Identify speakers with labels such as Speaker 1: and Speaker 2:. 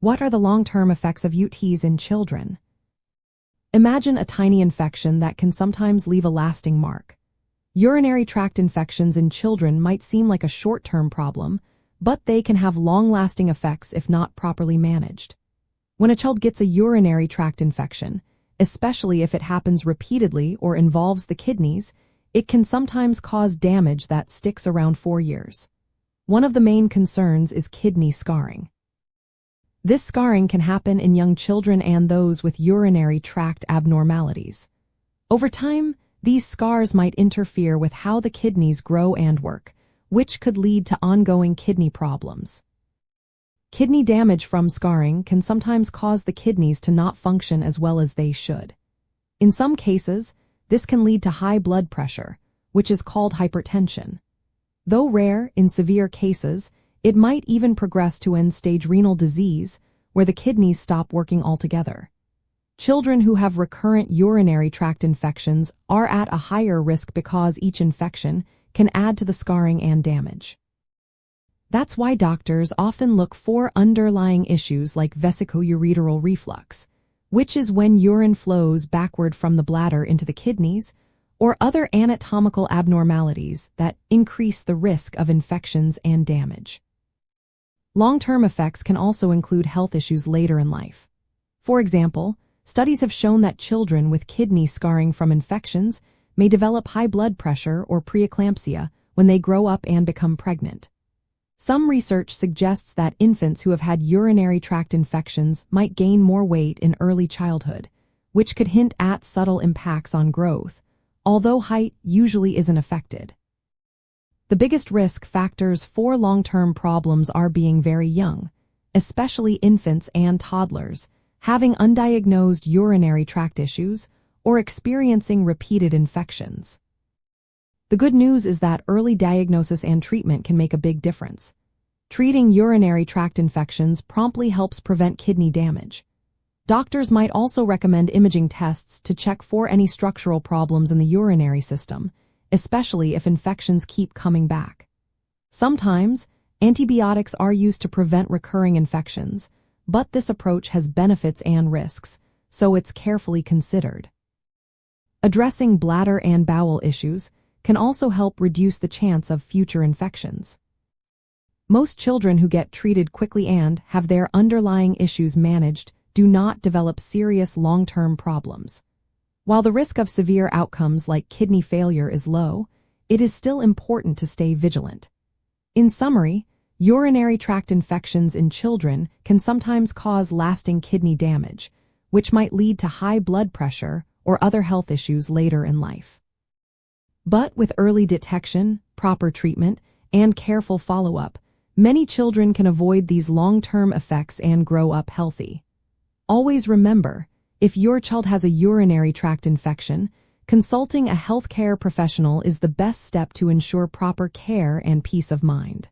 Speaker 1: What are the long-term effects of UTIs in children? Imagine a tiny infection that can sometimes leave a lasting mark. Urinary tract infections in children might seem like a short-term problem, but they can have long-lasting effects if not properly managed. When a child gets a urinary tract infection, especially if it happens repeatedly or involves the kidneys, it can sometimes cause damage that sticks around 4 years. One of the main concerns is kidney scarring. This scarring can happen in young children and those with urinary tract abnormalities. Over time, these scars might interfere with how the kidneys grow and work, which could lead to ongoing kidney problems. Kidney damage from scarring can sometimes cause the kidneys to not function as well as they should. In some cases, this can lead to high blood pressure, which is called hypertension. Though rare, in severe cases, it might even progress to end-stage renal disease, where the kidneys stop working altogether. Children who have recurrent urinary tract infections are at a higher risk because each infection can add to the scarring and damage. That's why doctors often look for underlying issues like vesicoureteral reflux, which is when urine flows backward from the bladder into the kidneys, or other anatomical abnormalities that increase the risk of infections and damage. Long-term effects can also include health issues later in life. For example, studies have shown that children with kidney scarring from infections may develop high blood pressure or preeclampsia when they grow up and become pregnant. Some research suggests that infants who have had urinary tract infections might gain more weight in early childhood, which could hint at subtle impacts on growth, although height usually isn't affected. The biggest risk factors for long-term problems are being very young, especially infants and toddlers, having undiagnosed urinary tract issues, or experiencing repeated infections. The good news is that early diagnosis and treatment can make a big difference. Treating urinary tract infections promptly helps prevent kidney damage. Doctors might also recommend imaging tests to check for any structural problems in the urinary system, especially if infections keep coming back. Sometimes, antibiotics are used to prevent recurring infections, but this approach has benefits and risks, so it's carefully considered. Addressing bladder and bowel issues can also help reduce the chance of future infections. Most children who get treated quickly and have their underlying issues managed do not develop serious long-term problems. While the risk of severe outcomes like kidney failure is low, it is still important to stay vigilant. In summary, urinary tract infections in children can sometimes cause lasting kidney damage, which might lead to high blood pressure or other health issues later in life. But with early detection, proper treatment, and careful follow-up, many children can avoid these long-term effects and grow up healthy. Always remember, if your child has a urinary tract infection, consulting a healthcare professional is the best step to ensure proper care and peace of mind.